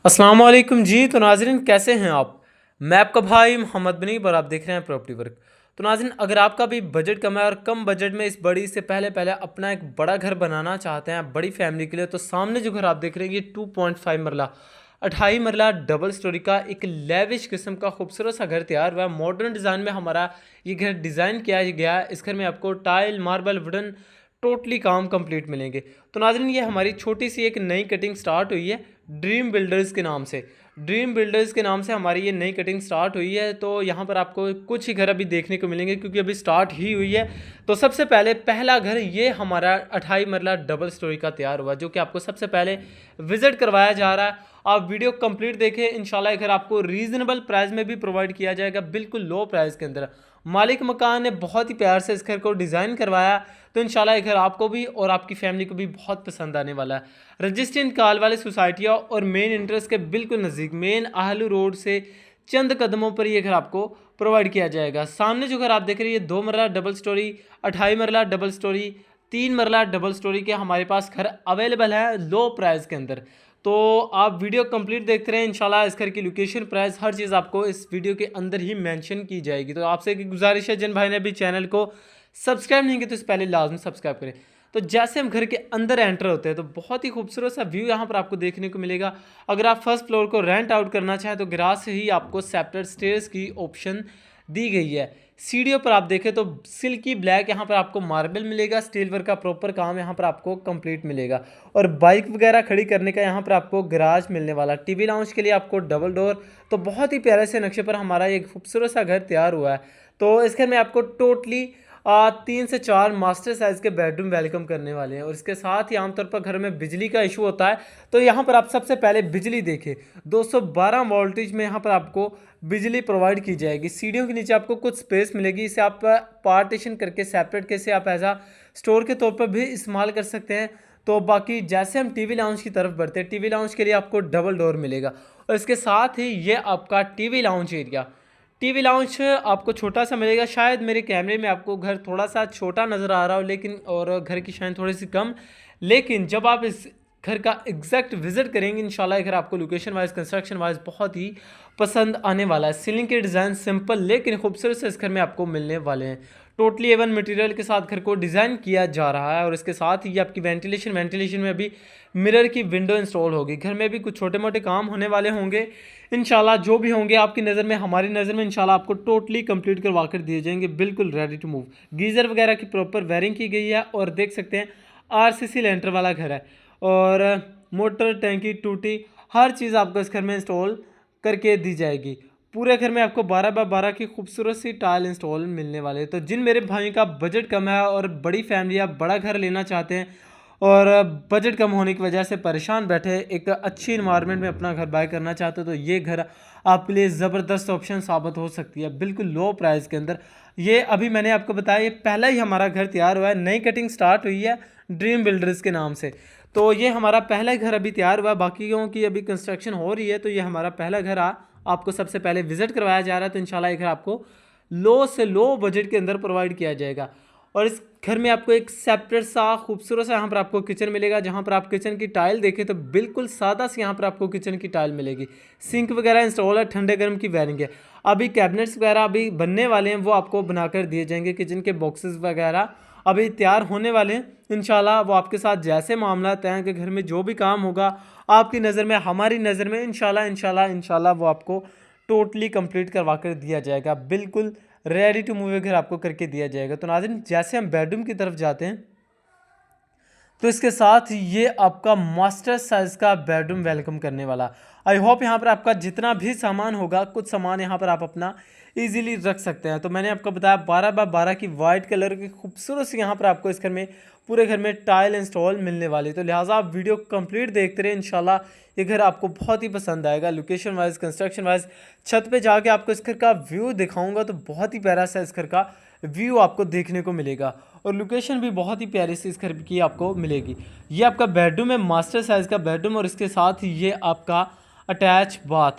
अस्सलाम वालेकुम जी। तो नाज़रीन कैसे हैं आप। मैं आपका भाई मोहम्मद बनीब और आप देख रहे हैं प्रॉपर्टी वर्क। तो नाज़रीन अगर आपका भी बजट कम है और कम बजट में इस बड़ी से पहले पहले अपना एक बड़ा घर बनाना चाहते हैं बड़ी फैमिली के लिए, तो सामने जो घर आप देख रहे हैं ये 2.5 मरला 28 मरला डबल स्टोरी का एक लेविश किस्म का खूबसूरत सा घर तैयार हुआ है। मॉडर्न डिज़ाइन में हमारा ये घर डिज़ाइन किया गया है। इस घर में आपको टाइल मार्बल वुडन टोटली काम कंप्लीट मिलेंगे। तो नाज़रीन ये हमारी छोटी सी एक नई कटिंग स्टार्ट हुई है ड्रीम बिल्डर्स के नाम से। ड्रीम बिल्डर्स के नाम से हमारी ये नई कटिंग स्टार्ट हुई है। तो यहाँ पर आपको कुछ ही घर अभी देखने को मिलेंगे क्योंकि अभी स्टार्ट ही हुई है। तो सबसे पहले पहला घर ये हमारा 28 मरला डबल स्टोरी का तैयार हुआ जो कि आपको सबसे पहले विजिट करवाया जा रहा है। आप वीडियो कंप्लीट देखें, इंशाल्लाह ये घर आपको रीजनेबल प्राइस में भी प्रोवाइड किया जाएगा, बिल्कुल लो प्राइस के अंदर। मालिक मकान ने बहुत ही प्यार से इस घर को डिज़ाइन करवाया। तो इंशाल्लाह ये घर आपको भी और आपकी फैमिली को भी बहुत पसंद आने वाला है। रजिस्ट्रेशन काल वाले सोसाइटियाँ और मेन इंट्रेंस के बिल्कुल नज़दीक मेन आहलू रोड से चंद कदमों पर ये घर आपको प्रोवाइड किया जाएगा। सामने जो घर आप देख रहे हैं ये 2 मरला डबल स्टोरी 28 मरला डबल स्टोरी 3 मरला डबल स्टोरी के हमारे पास घर अवेलेबल है लो प्राइस के अंदर। तो आप वीडियो कंप्लीट देखते रहें, इंशाल्लाह इस घर की लोकेशन प्राइस हर चीज़ आपको इस वीडियो के अंदर ही मेंशन की जाएगी। तो आपसे एक गुजारिश है, जिन भाई ने अभी चैनल को सब्सक्राइब नहीं किया तो इससे पहले लाजमी सब्सक्राइब करें। तो जैसे हम घर के अंदर एंटर होते हैं तो बहुत ही खूबसूरत सा व्यू यहाँ पर आपको देखने को मिलेगा। अगर आप फर्स्ट फ्लोर को रेंट आउट करना चाहें तो ग्रास से ही आपको सेपरेट स्टेयर्स की ऑप्शन दी गई है। सीढ़ियों पर आप देखें तो सिल्की ब्लैक यहाँ पर आपको मार्बल मिलेगा, स्टील वर्क का प्रॉपर काम यहाँ पर आपको कंप्लीट मिलेगा। और बाइक वगैरह खड़ी करने का यहाँ पर आपको गराज मिलने वाला। टीवी लाउंज के लिए आपको डबल डोर। तो बहुत ही प्यारे से नक्शे पर हमारा एक खूबसूरत सा घर तैयार हुआ है। तो इस घर में आपको टोटली 3 से 4 मास्टर साइज़ के बेडरूम वेलकम करने वाले हैं। और इसके साथ ही आमतौर पर घर में बिजली का इशू होता है, तो यहाँ पर आप सबसे पहले बिजली देखें। 212 वोल्टेज में यहाँ पर आपको बिजली प्रोवाइड की जाएगी। सीढ़ियों के नीचे आपको कुछ स्पेस मिलेगी, इसे आप पार्टीशन करके सेपरेट कैसे आप एज आ स्टोर के तौर पर भी इस्तेमाल कर सकते हैं। तो बाकी जैसे हम टीवी लाउंज की तरफ बढ़ते हैं, टीवी लाउंज के लिए आपको डबल डोर मिलेगा। और इसके साथ ही ये आपका TV lounge area, TV lounge आपको छोटा सा मिलेगा। शायद मेरे कैमरे में आपको घर थोड़ा सा छोटा नज़र आ रहा हो, लेकिन और घर की शाइन थोड़ी सी कम, लेकिन जब आप इस घर का एग्जैक्ट विजिट करेंगे इंशाल्लाह घर आपको लोकेशन वाइज कंस्ट्रक्शन वाइज बहुत ही पसंद आने वाला है। सीलिंग के डिज़ाइन सिंपल लेकिन खूबसूरत से इस घर में आपको मिलने वाले हैं। टोटली एवन मटेरियल के साथ घर को डिज़ाइन किया जा रहा है। और इसके साथ ही आपकी वेंटिलेशन में अभी मिरर की विंडो इंस्टॉल होगी। घर में भी कुछ छोटे मोटे काम होने वाले होंगे इंशाल्लाह, जो भी होंगे आपकी नज़र में हमारी नज़र में इंशाल्लाह आपको टोटली कंप्लीट करवा कर दिए जाएंगे, बिल्कुल रेडी टू मूव। गीज़र वगैरह की प्रॉपर वायरिंग की गई है। और देख सकते हैं आरसीसी लेंटर वाला घर है। और मोटर टैंकी टूटी हर चीज़ आपको इस घर में इंस्टॉल करके दी जाएगी। पूरे घर में आपको 12x12 की खूबसूरत सी टाइल इंस्टॉल मिलने वाले हैं। तो जिन मेरे भाइयों का बजट कम है और बड़ी फैमिली आप बड़ा घर लेना चाहते हैं और बजट कम होने की वजह से परेशान बैठे, एक अच्छी इन्वायरमेंट में अपना घर बाय करना चाहते हो, तो ये घर आपके लिए ज़बरदस्त ऑप्शन साबित हो सकती है, बिल्कुल लो प्राइस के अंदर। ये अभी मैंने आपको बताया ये पहला ही हमारा घर तैयार हुआ है, नई कटिंग स्टार्ट हुई है ड्रीम बिल्डर्स के नाम से। तो ये हमारा पहला घर अभी तैयार हुआ है, बाकियों की अभी कंस्ट्रक्शन हो रही है। तो ये हमारा पहला घर आपको सबसे पहले विजिट करवाया जा रहा है। तो इंशाल्लाह ये घर आपको लो से लो बजट के अंदर प्रोवाइड किया जाएगा। और इस घर में आपको एक सेपरेट सा खूबसूरत सा यहाँ पर आपको किचन मिलेगा, जहाँ पर आप किचन की टाइल देखें तो बिल्कुल सादा सी यहाँ पर आपको किचन की टाइल मिलेगी। सिंक वगैरह इंस्टॉल है, ठंडे गर्म की वायरिंग है। अभी कैबिनेट्स वगैरह अभी बनने वाले हैं, वो आपको बनाकर दिए जाएंगे। किचन के बॉक्सेस वगैरह अभी तैयार होने वाले हैं इंशाल्लाह। वो आपके साथ जैसे मामला तय हैं कि घर में जो भी काम होगा आपकी नज़र में हमारी नज़र में इंशाल्लाह वो आपको टोटली कंप्लीट करवा कर दिया जाएगा, बिल्कुल रेडी टू मूव घर आपको करके दिया जाएगा। तो नाज़रीन जैसे हम बेडरूम की तरफ जाते हैं तो इसके साथ ये आपका मास्टर साइज़ का बेडरूम वेलकम करने वाला। आई होप यहाँ पर आपका जितना भी सामान होगा, कुछ सामान यहाँ पर आप अपना इजीली रख सकते हैं। तो मैंने आपको बताया 12x12 की वाइट कलर की खूबसूरत सी यहाँ पर आपको इस घर में पूरे घर में टाइल इंस्टॉल मिलने वाली। तो लिहाजा आप वीडियो कंप्लीट देखते रहे, इंशाल्लाह ये घर आपको बहुत ही पसंद आएगा। लोकेशन वाइज कंस्ट्रक्शन वाइज छत पे जाके आपको इस घर का व्यू दिखाऊंगा तो बहुत ही प्यारा सा इस घर का व्यू आपको देखने को मिलेगा। और लोकेशन भी बहुत ही प्यारी सी इस घर की आपको मिलेगी। ये आपका बेडरूम है, मास्टर साइज़ का बेडरूम। और इसके साथ ही ये आपका अटैच बाथ,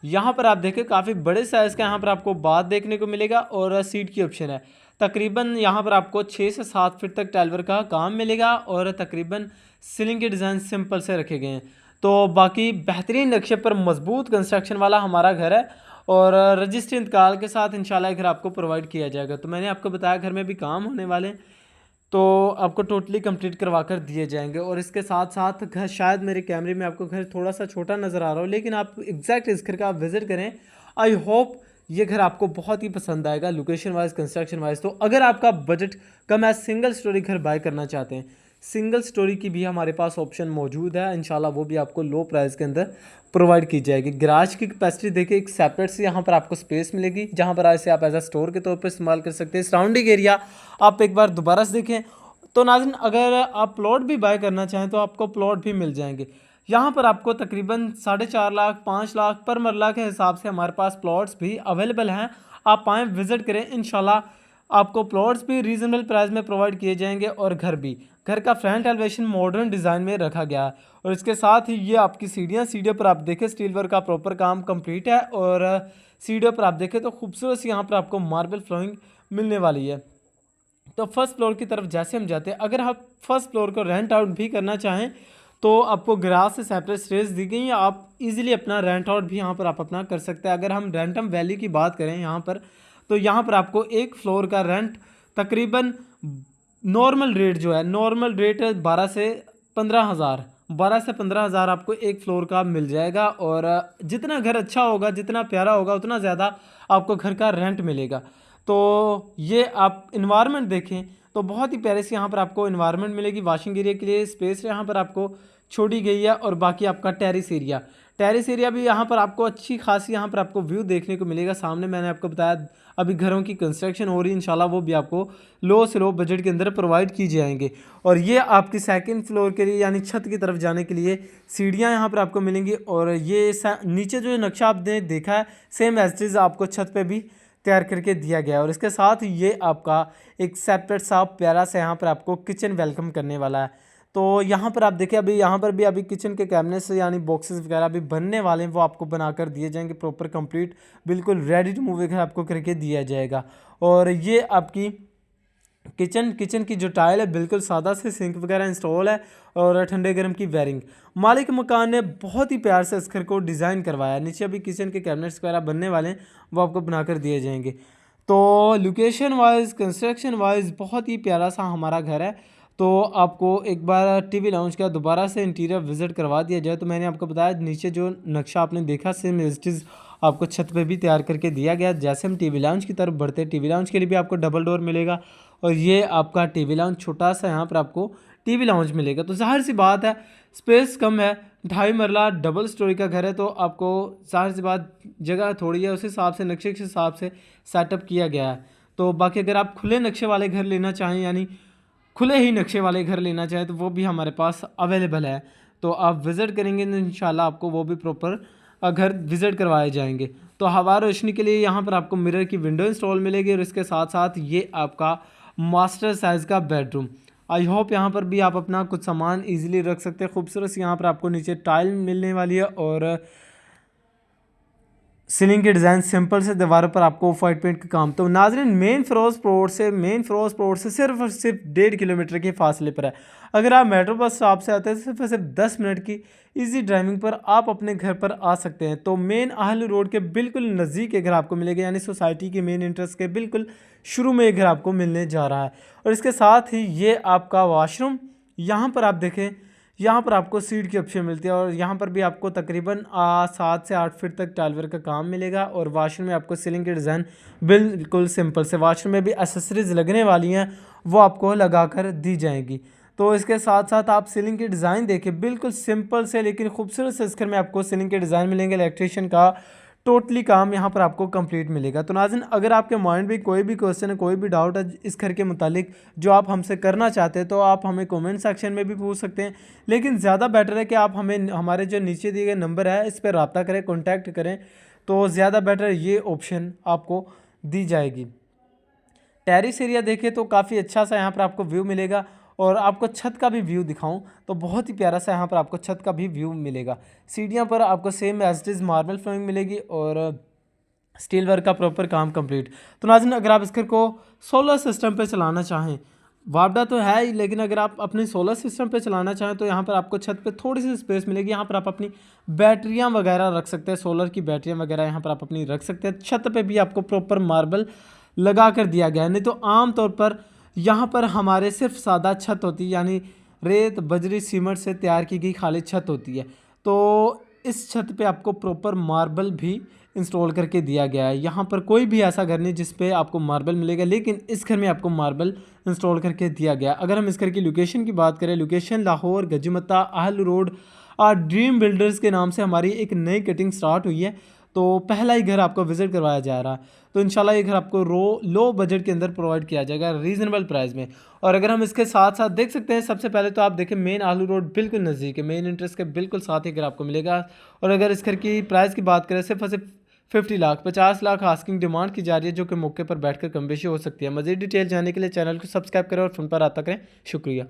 यहाँ पर आप देखें काफ़ी बड़े साइज़ का यहाँ पर आपको बाथ देखने को मिलेगा। और सीट की ऑप्शन है, तकरीबन यहाँ पर आपको 6 से 7 फीट तक टाइलवर का काम मिलेगा। और तकरीबन सीलिंग के डिज़ाइन सिंपल से रखे गए हैं। तो बाकी बेहतरीन नक्शे पर मजबूत कंस्ट्रक्शन वाला हमारा घर है और रजिस्ट्री इंतकाल के साथ इंशाल्लाह घर आपको प्रोवाइड किया जाएगा। तो मैंने आपको बताया घर में भी काम होने वाले हैं, तो आपको टोटली कंप्लीट करवा कर दिए जाएंगे। और इसके साथ साथ घर, शायद मेरे कैमरे में आपको घर थोड़ा सा छोटा नज़र आ रहा हो, लेकिन आप एग्जैक्ट इस घर का आप विज़िट करें। आई होप ये घर आपको बहुत ही पसंद आएगा लोकेशन वाइज, कंस्ट्रक्शन वाइज। तो अगर आपका बजट कम है, सिंगल स्टोरी घर बाय करना चाहते हैं, सिंगल स्टोरी की भी हमारे पास ऑप्शन मौजूद है। इंशाल्लाह वो भी आपको लो प्राइस के अंदर प्रोवाइड की जाएगी। गराज की कैपेसिटी देखिए, एक सेपरेट से यहाँ पर आपको स्पेस मिलेगी जहाँ पर ऐसे आप एज अ स्टोर के तौर पर इस्तेमाल कर सकते हैं। सराउंडिंग एरिया आप एक बार दोबारा से देखें। तो नाज़रीन, अगर आप प्लॉट भी बाय करना चाहें तो आपको प्लॉट भी मिल जाएंगे। यहाँ पर आपको तकरीबन 4.5 लाख 5 लाख पर मरला के हिसाब से हमारे पास प्लॉट्स भी अवेलेबल हैं। आप आएँ, विज़िट करें, इंशाल्लाह आपको प्लॉट्स भी रीज़नेबल प्राइस में प्रोवाइड किए जाएंगे और घर का फ्रंट एलिवेशन मॉडर्न डिज़ाइन में रखा गया है। और इसके साथ ही ये आपकी सीढ़ियों पर आप देखें स्टील वर्क का प्रॉपर काम कंप्लीट है और सीढ़ियों पर आप देखें तो खूबसूरत सी यहाँ पर आपको मार्बल फ्लोइंग मिलने वाली है। तो फर्स्ट फ्लोर की तरफ जैसे हम जाते हैं, अगर आप फर्स्ट फ्लोर को रेंट आउट भी करना चाहें तो आपको ग्रास से सेपरेट स्टेज दी गई हैं, आप इजीली अपना रेंट आउट भी यहाँ पर आप अपना कर सकते हैं। अगर हम रेंटम वैली की बात करें यहाँ पर, तो यहाँ पर आपको एक फ्लोर का रेंट तकरीबन नॉर्मल रेट जो है, नॉर्मल रेट 12 से 15 हज़ार आपको एक फ्लोर का मिल जाएगा। और जितना घर अच्छा होगा, जितना प्यारा होगा, उतना ज़्यादा आपको घर का रेंट मिलेगा। तो ये आप इन्वायरमेंट देखें तो बहुत ही प्यारे से यहाँ पर आपको इन्वायरमेंट मिलेगी। वॉशिंग एरिया के लिए स्पेस यहाँ पर आपको छोड़ी गई है। और बाकी आपका टेरिस एरिया भी यहाँ पर आपको अच्छी खासी यहाँ पर आपको व्यू देखने को मिलेगा। सामने मैंने आपको बताया अभी घरों की कंस्ट्रक्शन हो रही है, इंशाल्लाह वो भी आपको लो से लो बजट के अंदर प्रोवाइड की जाएंगे। और ये आपकी सेकंड फ्लोर के लिए यानी छत की तरफ जाने के लिए सीढ़ियाँ यहाँ पर आपको मिलेंगी। और ये नीचे जो नक्शा आपने देखा है सेम एज इज आपको छत पे भी तैयार करके दिया गया है। और इसके साथ ये आपका एक सेपरेट सा प्यारा सा यहाँ पर आपको किचन वेलकम करने वाला है। तो यहाँ पर आप देखिए, अभी यहाँ पर भी अभी किचन के कैबिनेट्स यानी बॉक्सेस वगैरह भी बनने वाले हैं, वो आपको बनाकर दिए जाएंगे प्रॉपर कंप्लीट, बिल्कुल रेडी टू मूव आपको करके दिया जाएगा। और ये आपकी किचन की जो टाइल है बिल्कुल सादा से सिंक वगैरह इंस्टॉल है और ठंडे गर्म की वायरिंग। मालिक मकान ने बहुत ही प्यार से इस घर को डिज़ाइन करवाया है। नीचे अभी किचन के कैबिनेट्स वगैरह बनने वाले हैं, वो आपको बनाकर दिए जाएंगे। तो लोकेशन वाइज, कंस्ट्रक्शन वाइज बहुत ही प्यारा सा हमारा घर है। तो आपको एक बार टीवी लाउंज का दोबारा से इंटीरियर विज़िट करवा दिया जाए। तो मैंने आपको बताया नीचे जो नक्शा आपने देखा सेम एज आपको छत पे भी तैयार करके दिया गया। जैसे हम टीवी लाउंज की तरफ बढ़ते हैं, टीवी लाउंज के लिए भी आपको डबल डोर मिलेगा और ये आपका टीवी लाउंज छोटा सा यहाँ पर आपको टीवी लाउंज मिलेगा। तो ज़ाहिर सी बात है स्पेस कम है, 2.5 मरला डबल स्टोरी का घर है, तो आपको ज़ाहिर सी बात जगह थोड़ी है, उस हिसाब से नक्शे के हिसाब से सेटअप किया गया है। तो बाकी अगर आप खुले नक्शे वाले घर लेना चाहें यानी खुले ही नक्शे वाले घर लेना चाहें तो वो भी हमारे पास अवेलेबल है। तो आप विज़िट करेंगे तो इंशाल्लाह आपको वो भी प्रॉपर घर विज़िट करवाए जाएंगे। तो हवा रोशनी के लिए यहाँ पर आपको मिरर की विंडो इंस्टॉल मिलेगी और इसके साथ साथ ये आपका मास्टर साइज़ का बेडरूम। आई होप यहाँ पर भी आप अपना कुछ सामान इजीली रख सकते हैं। खूबसूरत यहाँ पर आपको नीचे टाइल मिलने वाली है और सीलिंग की डिज़ाइन सिंपल से, दीवारों पर आपको वाइट पेंट का काम। तो नाज़रीन, मेन फिरोज प्लॉट से सिर्फ और सिर्फ 1.5 किलोमीटर के फासले पर है। अगर आप मेट्रो बस स्टॉप से आते हैं सिर्फ और सिर्फ 10 मिनट की इजी ड्राइविंग पर आप अपने घर पर आ सकते हैं। तो मेन आहलू रोड के बिल्कुल नज़दीक एक घर आपको मिलेगा, यानी सोसाइटी के मेन इंट्रेंस के बिल्कुल शुरू में एक घर आपको मिलने जा रहा है। और इसके साथ ही ये आपका वॉशरूम, यहाँ पर आप देखें, यहाँ पर आपको सीट की ऑप्शन मिलती है और यहाँ पर भी आपको तकरीबन 7 से 8 फीट तक टाइल वर्क का काम मिलेगा। और वाशरूम में आपको सीलिंग की डिज़ाइन बिल्कुल सिंपल से, वाशरूम में भी एसेसरीज लगने वाली हैं वो आपको लगा कर दी जाएंगी। तो इसके साथ साथ आप सीलिंग की डिज़ाइन देखें, बिल्कुल सिंपल से लेकिन खूबसूरत से इस घर में आपको सीलिंग के डिज़ाइन मिलेंगे। इलेक्ट्रिशियन का टोटली काम यहाँ पर आपको कंप्लीट मिलेगा। तो नाज़रीन, अगर आपके माइंड में कोई भी क्वेश्चन है, कोई भी डाउट है इस घर के मुतालिक जो आप हमसे करना चाहते हैं, तो आप हमें कमेंट सेक्शन में भी पूछ सकते हैं। लेकिन ज़्यादा बेटर है कि आप हमें हमारे जो नीचे दिए गए नंबर है इस पर रब्ता करें, कॉन्टैक्ट करें, तो ज़्यादा बेटर ये ऑप्शन आपको दी जाएगी। टेरिस एरिया देखें तो काफ़ी अच्छा सा यहाँ पर आपको व्यू मिलेगा। और आपको छत का भी व्यू दिखाऊं तो बहुत ही प्यारा सा यहाँ पर आपको छत का भी व्यू मिलेगा। सीढ़ियाँ पर आपको same as it is marble flooring मिलेगी और स्टील वर्क का प्रॉपर काम कंप्लीट। तो नाज़रीन, अगर आप इस घर को सोलर सिस्टम पे चलाना चाहें, वापडा तो है ही, लेकिन अगर आप अपने सोलर सिस्टम पे चलाना चाहें तो यहाँ पर आपको छत पे थोड़ी सी स्पेस मिलेगी। यहाँ पर आप अपनी बैटरियाँ वगैरह रख सकते हैं, सोलर की बैटरियाँ वगैरह यहाँ पर आप अपनी रख सकते हैं। छत पे भी आपको प्रॉपर मार्बल लगा कर दिया गया है। नहीं तो आम तौर पर यहाँ पर हमारे सिर्फ सादा छत होती है, यानी रेत बजरी सीमेंट से तैयार की गई खाली छत होती है। तो इस छत पे आपको प्रॉपर मार्बल भी इंस्टॉल करके दिया गया है। यहाँ पर कोई भी ऐसा घर नहीं जिस पे आपको मार्बल मिलेगा, लेकिन इस घर में आपको मार्बल इंस्टॉल करके दिया गया। अगर हम इस घर की लोकेशन की बात करें, लोकेशन लाहौर गजमता आहल रोड और ड्रीम बिल्डर्स के नाम से हमारी एक नई कटिंग स्टार्ट हुई है। तो पहला ही घर आपको विजिट करवाया जा रहा है। तो इंशाल्लाह ये घर आपको लो बजट के अंदर प्रोवाइड किया जाएगा, रीज़नेबल प्राइस में। और अगर हम इसके साथ साथ देख सकते हैं, सबसे पहले तो आप देखें मेन आलू रोड बिल्कुल नज़दीक है, मेन इंटरेस्ट के बिल्कुल साथ ही घर आपको मिलेगा। और अगर इस घर की प्राइस की बात करें, सिर्फ और सिर्फ 50 लाख 50 लाख आस्किंग डिमांड की जा रही है, जो कि मौके पर बैठकर कम बेशी हो सकती है। मज़ीद डिटेल जानने के लिए चैनल को सब्सक्राइब करें और फ़ोन पर आता करें। शुक्रिया।